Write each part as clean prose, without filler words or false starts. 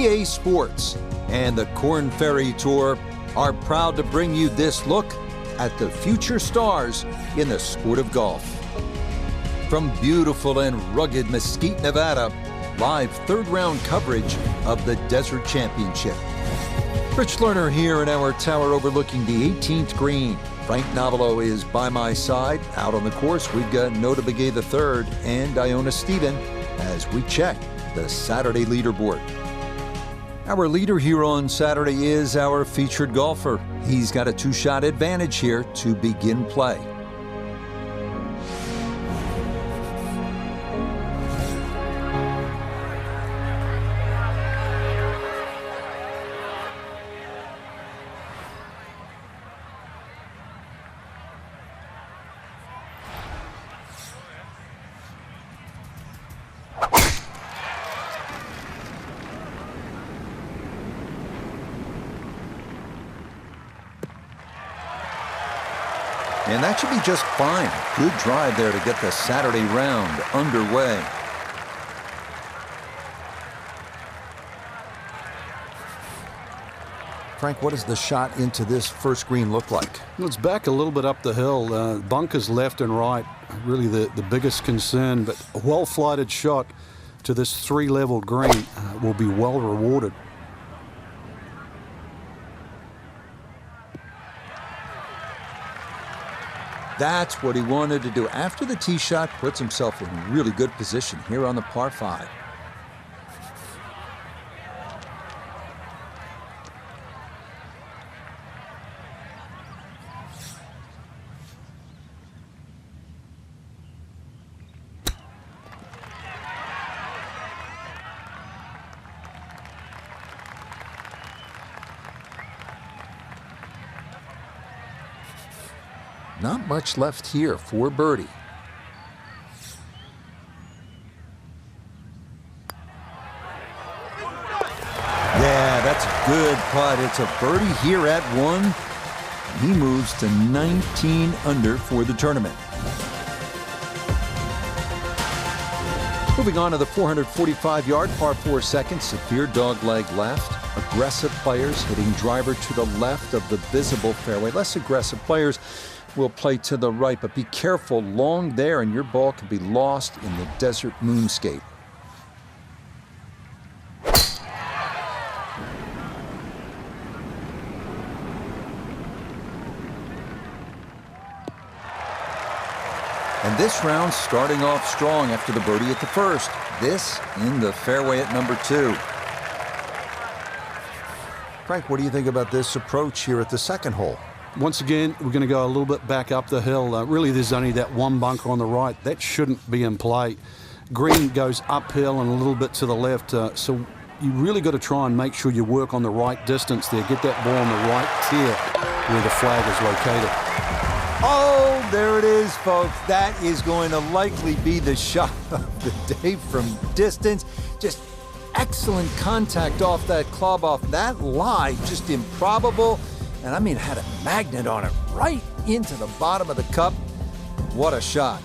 PA Sports and the Korn Ferry Tour are proud to bring you this look at the future stars in the sport of golf. From beautiful and rugged Mesquite, Nevada, live third-round coverage of the Desert Championship. Rich Lerner here in our tower overlooking the 18th green. Frank Novello is by my side. Out on the course, we've got Nota Begay III and Iona Stephen as we check the Saturday leaderboard. Our leader here on Saturday is our featured golfer. He's got a two-shot advantage here to begin play. And that should be just fine. Good drive there to get the Saturday round underway. Frank, what does the shot into this first green look like? Well, it's back a little bit up the hill. Bunkers left and right, really the biggest concern, but a well-flighted shot to this three-level green will be well rewarded. That's what he wanted to do. After the tee shot, puts himself in really good position here on the par 5. Not much left here for birdie. Yeah, that's a good putt. It's a birdie here at 1. He moves to 19 under for the tournament. Moving on to the 445-yard par 4 second, severe dogleg left. Aggressive players hitting driver to the left of the visible fairway. Less aggressive players will play to the right, but be careful long there and your ball can be lost in the desert moonscape. And this round starting off strong after the birdie at the first. This in the fairway at number 2. Frank, what do you think about this approach here at the second hole? Once again, we're going to go a little bit back up the hill. Really, there's only that one bunker on the right. That shouldn't be in play. Green goes uphill and a little bit to the left. So you really got to try and make sure you work on the right distance there. Get that ball on the right tier where the flag is located. Oh, there it is, folks. That is going to likely be the shot of the day from distance. Just excellent contact off that club, off that lie. Just improbable. And I mean, had a magnet on it right into the bottom of the cup. What a shot.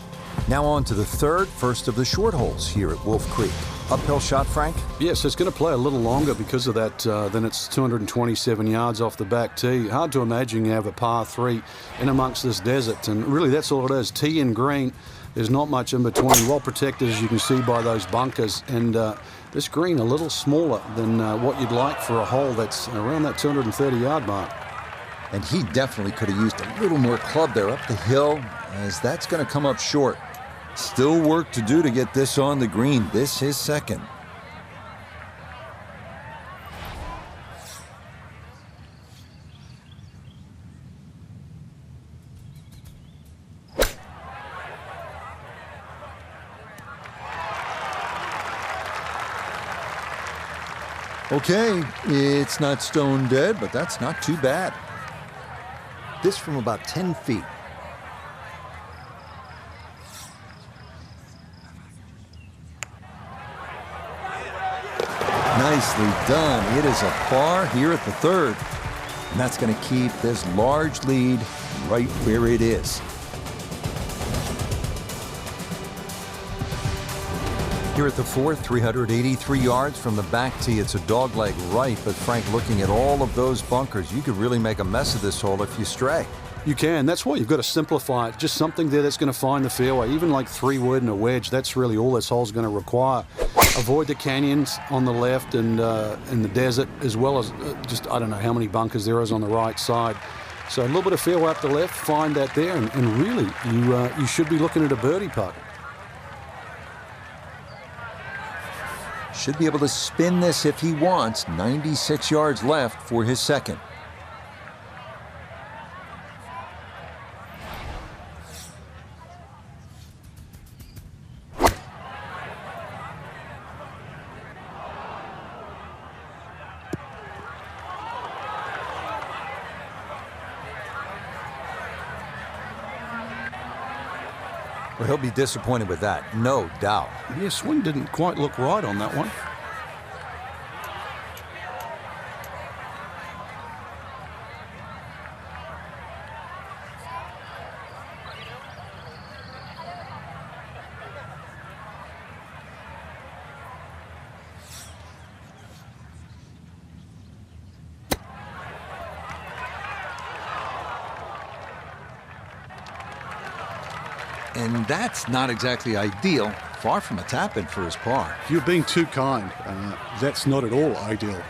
Now on to the third, first of the short holes here at Wolf Creek. Uphill shot, Frank? Yes, it's going to play a little longer because of that. Then it's 227 yards off the back tee. Hard to imagine you have a par 3 in amongst this desert. And really, that's all it is. Tee and green. There's not much in between. Well protected, as you can see by those bunkers. And this green a little smaller than what you'd like for a hole that's around that 230-yard mark. And he definitely could have used a little more club there up the hill, as that's going to come up short. Still work to do to get this on the green. This is second. Okay, it's not stone dead, but that's not too bad. This from about 10 feet. Nicely done. It is a par here at the third. And that's going to keep this large lead right where it is. Here at the fourth, 383 yards from the back tee. It's a dogleg right, but Frank, looking at all of those bunkers, you could really make a mess of this hole if you stray. You can. That's why you've got to simplify it. Just something there that's going to find the fairway. Even like 3-wood and a wedge, that's really all this hole's going to require. Avoid the canyons on the left and in the desert, as well as just, I don't know how many bunkers there is on the right side. So a little bit of fairway up the left, find that there, and really, you should be looking at a birdie putt. Should be able to spin this if he wants. 96 yards left for his second. Well, he'll be disappointed with that, no doubt. Yeah, swing didn't quite look right on that one. And that's not exactly ideal. Far from a tap-in for his par. You're being too kind. That's not at all ideal.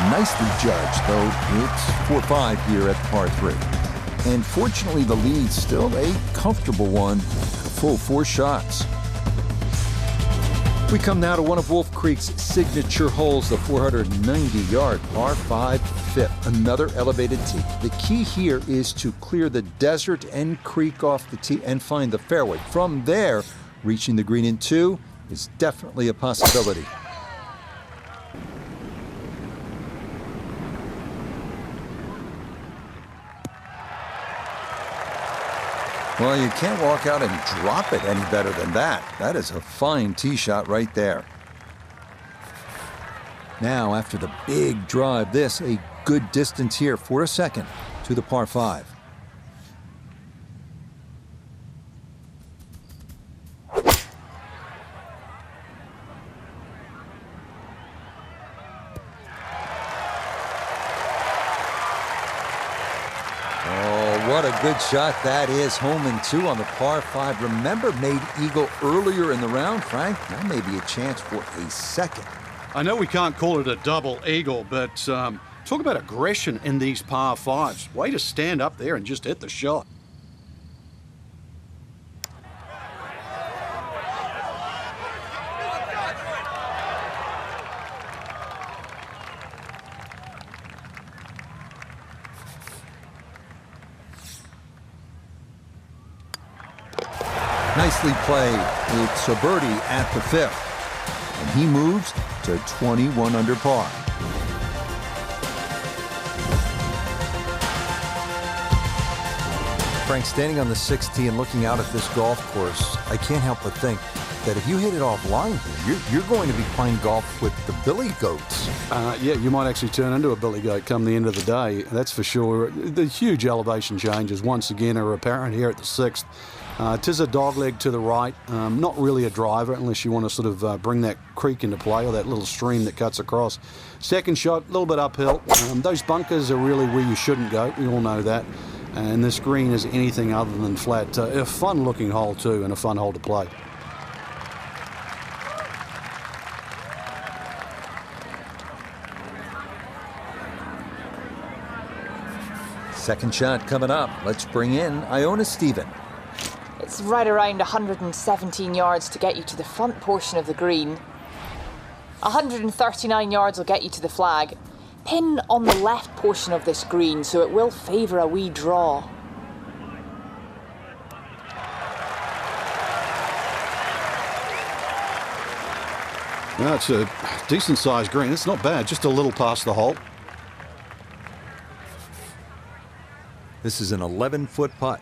Nicely judged, though. It's 4-5 here at the par 3. And fortunately, the lead's still a comfortable one. A full 4 shots. We come now to one of Wolf Creek's signature holes, the 490-yard par 5 fifth. Another elevated tee. The key here is to clear the desert and creek off the tee and find the fairway. From there, reaching the green in 2 is definitely a possibility. Well, you can't walk out and drop it any better than that. That is a fine tee shot right there. Now, after the big drive, this a good distance here for a second to the par 5. What a good shot that is. Home in 2 on the par 5. Remember, made eagle earlier in the round, Frank. Now may be a chance for a second. I know we can't call it a double eagle, but talk about aggression in these par 5s. Way to stand up there and just hit the shot. Nicely played. It's a birdie at the 5th. And he moves to 21 under par. Frank, standing on the 6th tee and looking out at this golf course, I can't help but think that if you hit it offline here, you're going to be playing golf with the billy goats. Yeah, you might actually turn into a billy goat come the end of the day, that's for sure. The huge elevation changes once again are apparent here at the 6th. Tis a dogleg to the right, not really a driver unless you want to sort of bring that creek into play or that little stream that cuts across. Second shot, a little bit uphill. Those bunkers are really where you shouldn't go, we all know that. And this green is anything other than flat. A fun-looking hole too, and a fun hole to play. Second shot coming up. Let's bring in Iona Stephen. It's right around 117 yards to get you to the front portion of the green. 139 yards will get you to the flag. Pin on the left portion of this green, so it will favour a wee draw. No, it's a decent-sized green. It's not bad, just a little past the hole. This is an 11-foot putt.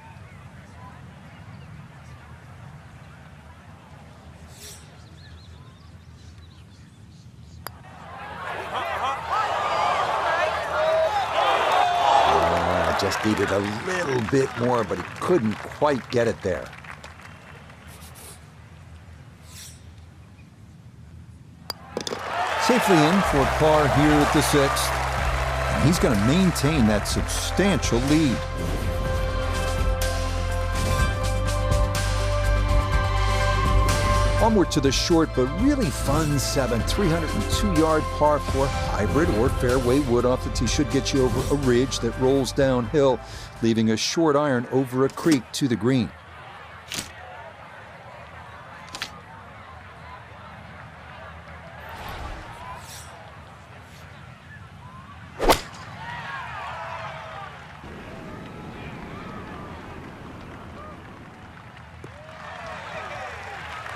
Just needed a little bit more, but he couldn't quite get it there. Safely in for par here at the 6th. And he's going to maintain that substantial lead. Onward to the short but really fun 7, 302-yard par 4 hybrid or fairway wood off the tee. Should get you over a ridge that rolls downhill, leaving a short iron over a creek to the green.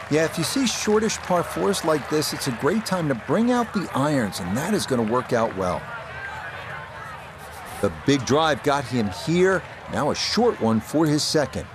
Yeah, if you see shortish par 4s like this, it's a great time to bring out the irons, and that is going to work out well. The big drive got him here. Now a short one for his second.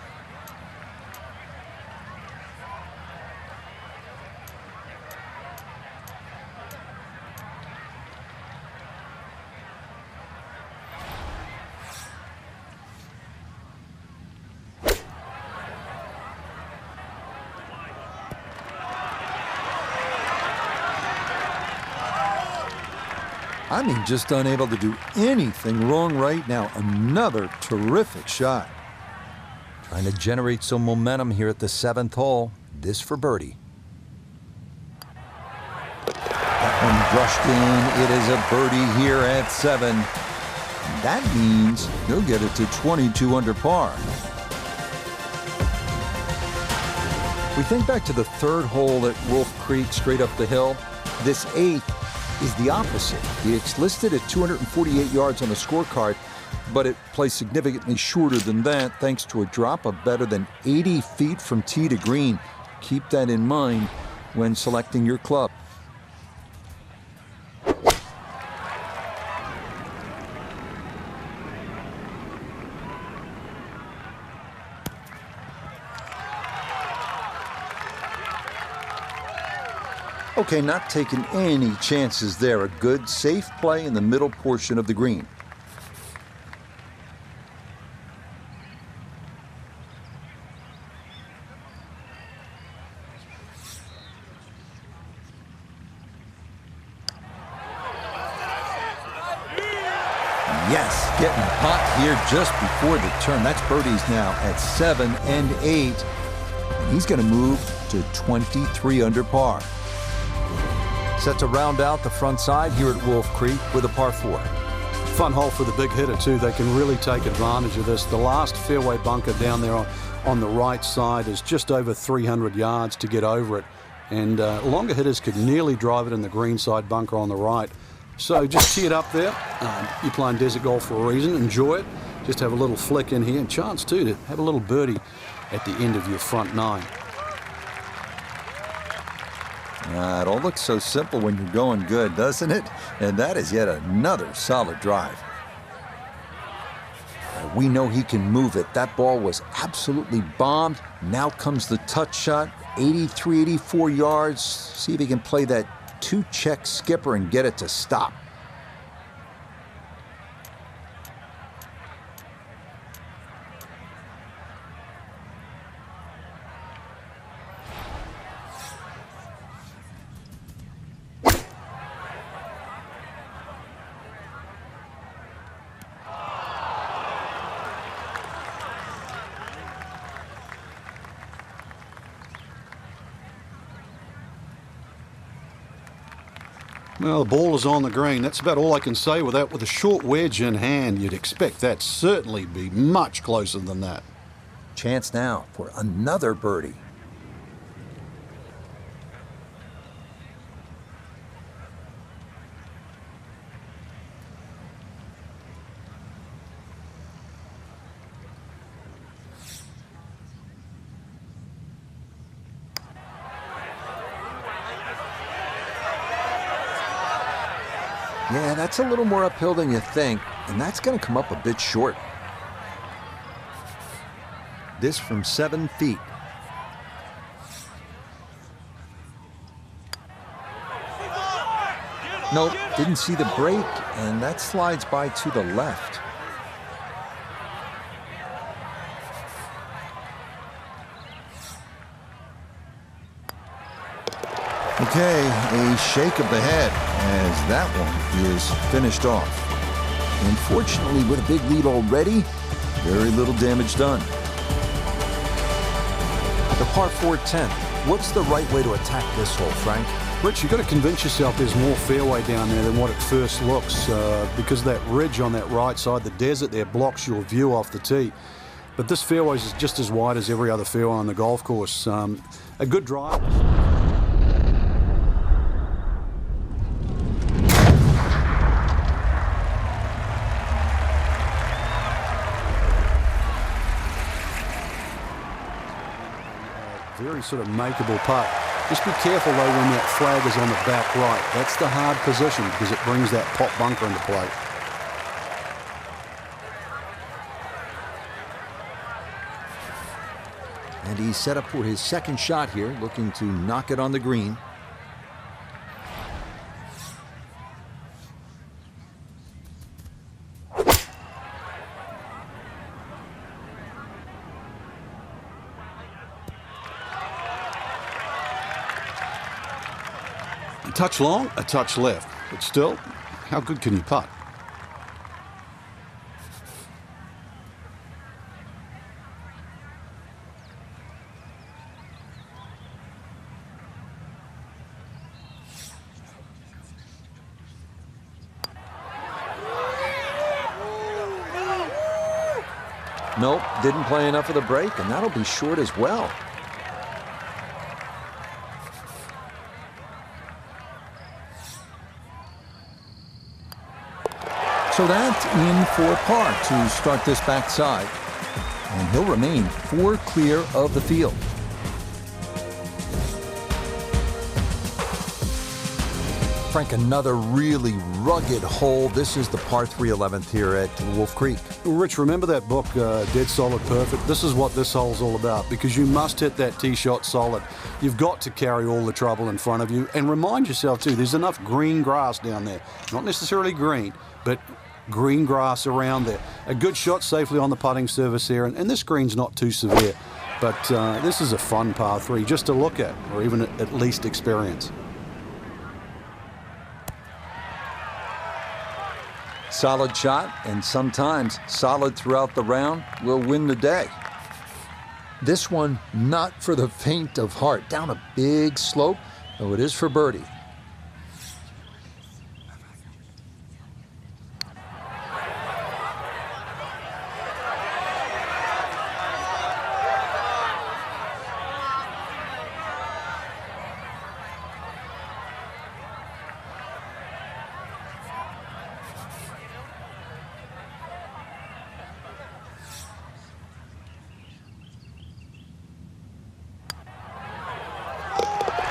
I mean, just unable to do anything wrong right now. Another terrific shot. Trying to generate some momentum here at the 7th hole. This for birdie. That one brushed in. It is a birdie here at 7. That means he'll get it to 22 under par. We think back to the 3rd hole at Wolf Creek, straight up the hill. This 8th is the opposite. It's listed at 248 yards on the scorecard, but it plays significantly shorter than that thanks to a drop of better than 80 feet from tee to green. Keep that in mind when selecting your club. Okay, not taking any chances there. A good, safe play in the middle portion of the green. Yes, getting hot here just before the turn. That's birdies now at 7 and 8. And he's going to move to 23 under par. Set to round out the front side here at Wolf Creek with a par 4. Fun hole for the big hitter too. They can really take advantage of this. The last fairway bunker down there on the right side is just over 300 yards to get over it. And longer hitters could nearly drive it in the green side bunker on the right. So just tee it up there. You're playing desert golf for a reason. Enjoy it. Just have a little flick in here, and chance too to have a little birdie at the end of your front 9. It all looks so simple when you're going good, doesn't it? And that is yet another solid drive. We know he can move it. That ball was absolutely bombed. Now comes the touch shot, 83, 84 yards. See if he can play that 2-check skipper and get it to stop. Well, the ball is on the green. That's about all I can say with that. With a short wedge in hand, you'd expect that certainly be much closer than that. Chance now for another birdie. Yeah, that's a little more uphill than you think, and that's going to come up a bit short. this from 7 feet. Nope, didn't see the break, and that slides by to the left. Okay, a shake of the head as that one is finished off. Unfortunately, with a big lead already, very little damage done. The par 4 10th. What's the right way to attack this hole, Frank? Rich, you've got to convince yourself there's more fairway down there than what it first looks because that ridge on that right side, the desert there, blocks your view off the tee. But this fairway is just as wide as every other fairway on the golf course. A good drive. Very sort of makeable putt. Just be careful though when that flag is on the back right. That's the hard position because it brings that pot bunker into play. And he's set up for his second shot here, looking to knock it on the green. A touch long, a touch left. But still, how good can you putt? Nope, didn't play enough of the break, and that'll be short as well. So that's in for par to start this backside. And he'll remain 4 clear of the field. Frank, another really rugged hole. This is the par 3 11th here at Wolf Creek. Rich, remember that book, Dead Solid Perfect? This is what this hole's all about because you must hit that tee shot solid. You've got to carry all the trouble in front of you. And remind yourself, too, there's enough green grass down there. Not necessarily green, but green grass around there. A good shot safely on the putting surface here. And this green's not too severe. But this is a fun par 3 just to look at or even at least experience. Solid shot, and sometimes solid throughout the round, will win the day. This one, not for the faint of heart. Down a big slope, though it is for birdie.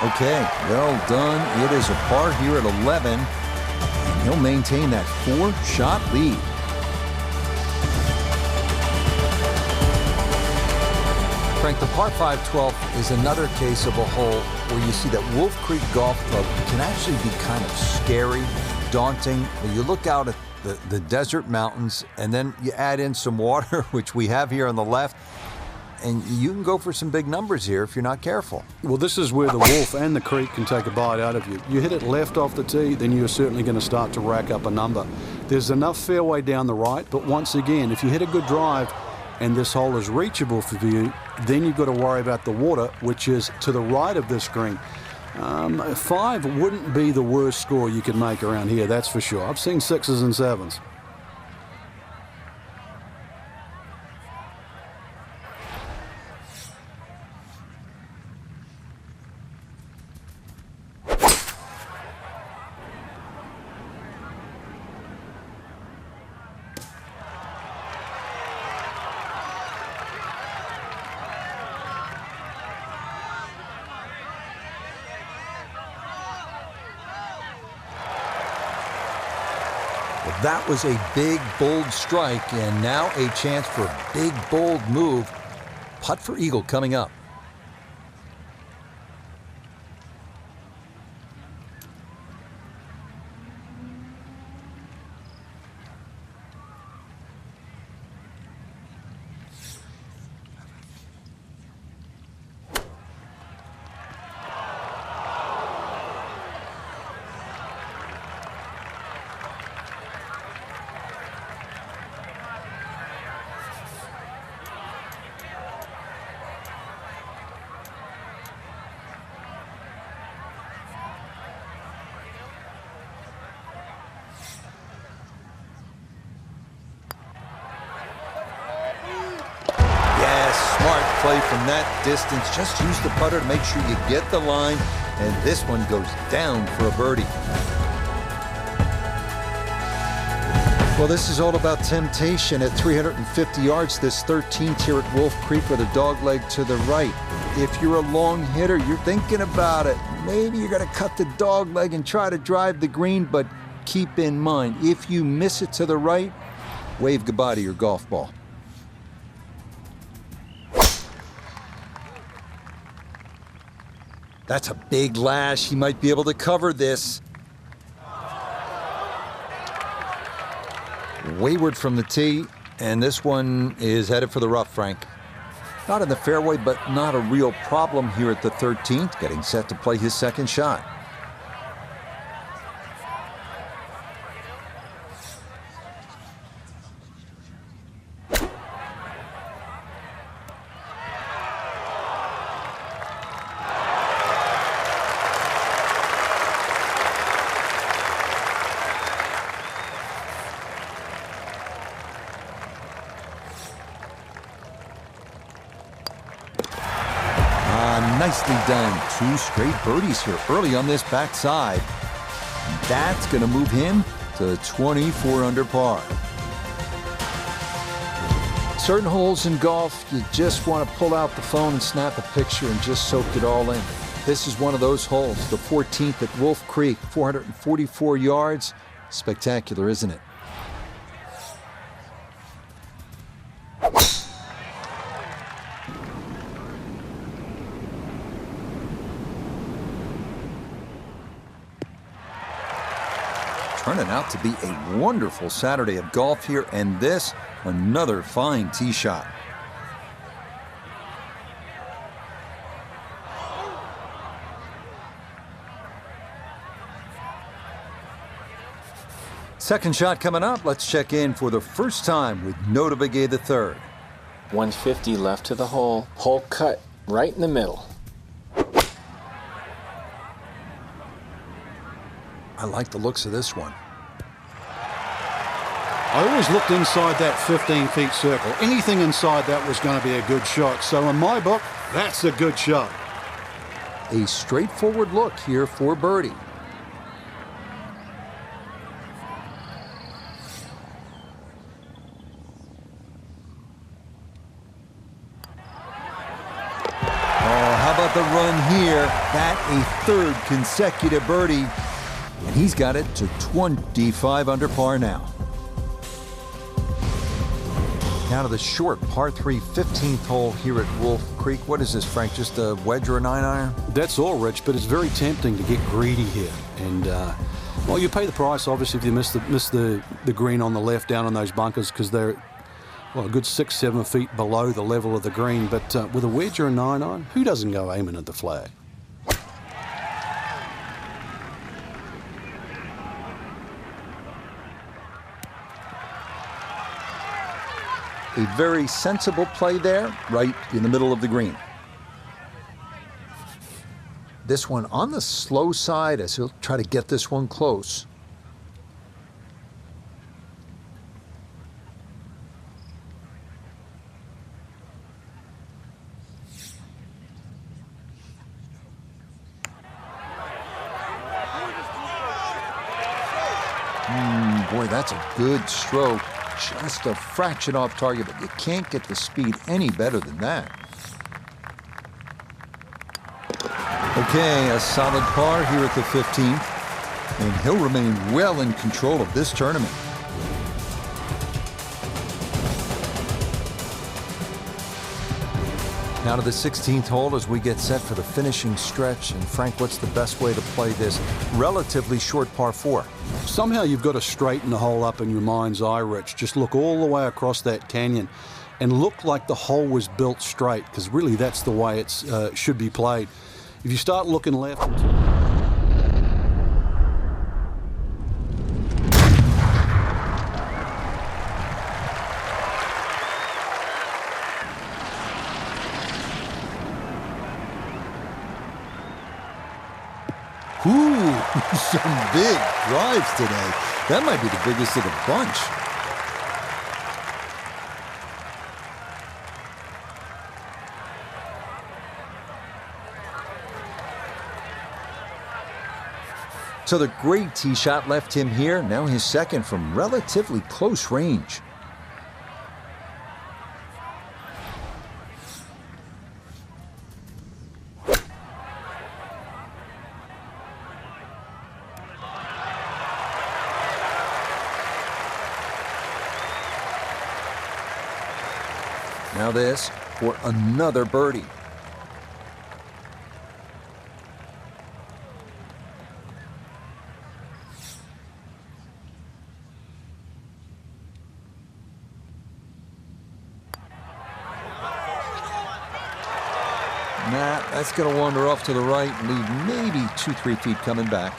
Okay, well done. It is a par here at 11, and he'll maintain that 4-shot lead. Frank, the par 5 12th is another case of a hole where you see that Wolf Creek Golf Club can actually be kind of scary, daunting. You look out at the desert mountains, and then you add in some water, which we have here on the left, and you can go for some big numbers here if you're not careful. Well, this is where the Wolf and the Creek can take a bite out of you. You hit it left off the tee, then you're certainly going to start to rack up a number. There's enough fairway down the right, but once again, if you hit a good drive and this hole is reachable for you, then you've got to worry about the water, which is to the right of this green. 5 wouldn't be the worst score you could make around here, that's for sure. I've seen 6s and 7s. That was a big, bold strike, and now a chance for a big, bold move. putt for eagle coming up. Smart play from that distance. Just use the putter to make sure you get the line. And this one goes down for a birdie. Well, this is all about temptation. At 350 yards, this 13th here at Wolf Creek with a dog leg to the right. If you're a long hitter, you're thinking about it. Maybe you're going to cut the dog leg and try to drive the green, but keep in mind, if you miss it to the right, wave goodbye to your golf ball. That's a big lash. He might be able to cover this. Wayward from the tee, and this one is headed for the rough, Frank. Not in the fairway, but not a real problem here at the 13th, getting set to play his second shot. Nicely done. 2 straight birdies here early on this backside. That's going to move him to 24 under par. Certain holes in golf, you just want to pull out the phone and snap a picture and just soak it all in. This is one of those holes, the 14th at Wolf Creek, 444 yards. Spectacular, isn't it? Turning out to be a wonderful Saturday of golf here, and this, another fine tee shot. Second shot coming up. Let's check in for the first time with Nota Begay III. 150 left to the hole. Hole cut right in the middle. I like the looks of this one. I always looked inside that 15-feet circle. Anything inside that was going to be a good shot. So in my book, that's a good shot. A straightforward look here for birdie. Oh, how about the run here? That a third consecutive birdie. And he's got it to 25 under par now. Now to the short par 3 15th hole here at Wolf Creek. What is this, Frank? Just a wedge or a 9-iron? That's all, Rich, but it's very tempting to get greedy here. And, well, you pay the price, obviously, if you miss the green on the left down in those bunkers, because they're, well, a good 6-7 feet below the level of the green. But with a wedge or a 9-iron, who doesn't go aiming at the flag? A very sensible play there, right in the middle of the green. This one on the slow side as he'll try to get this one close. Boy, that's a good stroke. Just a fraction off target, but you can't get the speed any better than that. Okay, a solid par here at the 15th, and he'll remain well in control of this tournament. Now to the 16th hole as we get set for the finishing stretch. And Frank, what's the best way to play this relatively short par 4? Somehow you've got to straighten the hole up in your mind's eye, Rich. Just look all the way across that canyon and look like the hole was built straight, because really that's the way it should be played. If you start looking left... Ooh, some big drives today. That might be the biggest of the bunch. So the great tee shot left him here. Now his second from relatively close range. Now this for another birdie. Nah, that's going to wander off to the right and leave maybe 2-3 feet coming back.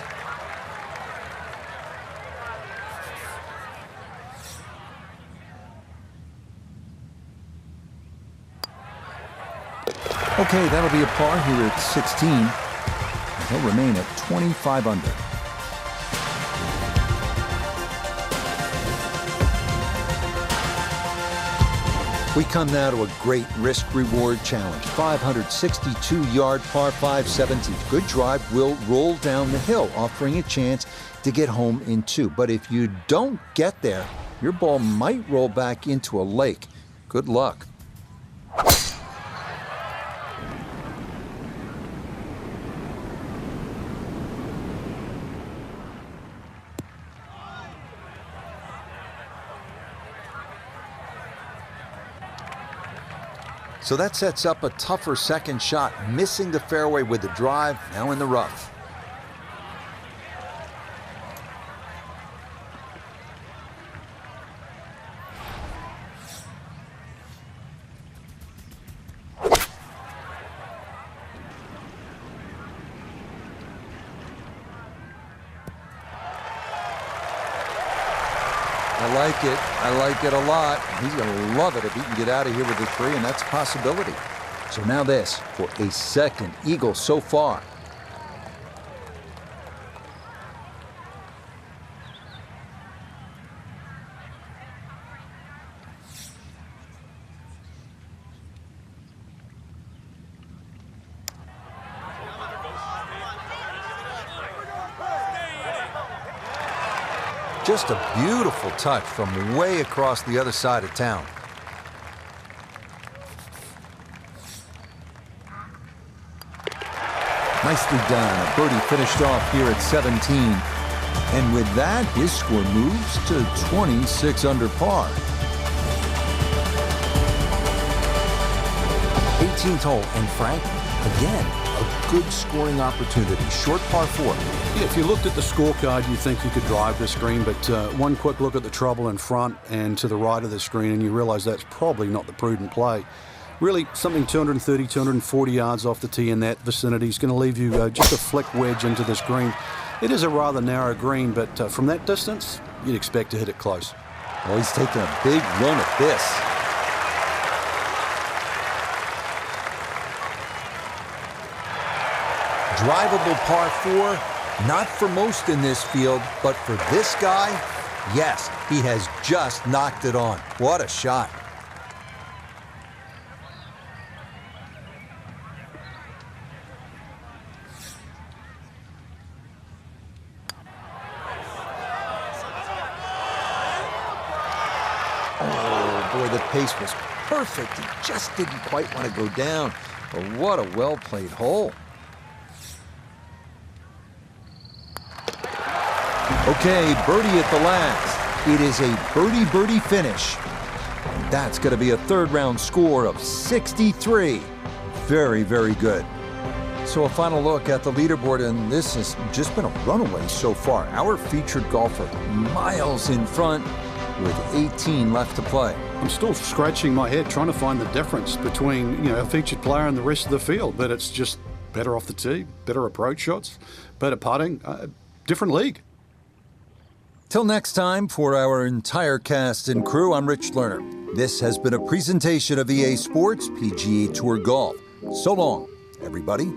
Okay, that'll be a par here at 16. He'll remain at 25 under. We come now to a great risk-reward challenge. 562-yard par 5 17th. Good drive will roll down the hill, offering a chance to get home in 2. But if you don't get there, your ball might roll back into a lake. Good luck. So that sets up a tougher second shot, missing the fairway with the drive, now in the rough. I like it a lot. He's going to love it if he can get out of here with the 3, and that's a possibility. So now this for a second eagle so far. Just a beautiful touch from way across the other side of town. Nicely done. A birdie finished off here at 17. And with that, his score moves to 26 under par. 18th hole, and Frank, again, a good scoring opportunity. Short par 4. Yeah, if you looked at the scorecard, you think you could drive this green, but one quick look at the trouble in front and to the right of the screen, and you realize that's probably not the prudent play. Really, something 230, 240 yards off the tee in that vicinity is going to leave you just a flick wedge into this green. It is a rather narrow green, but from that distance, you'd expect to hit it close. Well, he's taking a big run at this. Drivable par 4, not for most in this field, but for this guy, yes, he has just knocked it on. What a shot. Oh, boy, the pace was perfect. He just didn't quite want to go down. But what a well-played hole. Okay, birdie at the last. It is a birdie-birdie finish. And that's going to be a third-round score of 63. very, very good. So a final look at the leaderboard, and this has just been a runaway so far. Our featured golfer miles in front with 18 left to play. I'm still scratching my head trying to find the difference between, a featured player and the rest of the field, but it's just better off the tee, better approach shots, better putting, different league. Till next time, for our entire cast and crew, I'm Rich Lerner. This has been a presentation of EA Sports PGA Tour Golf. So long, everybody.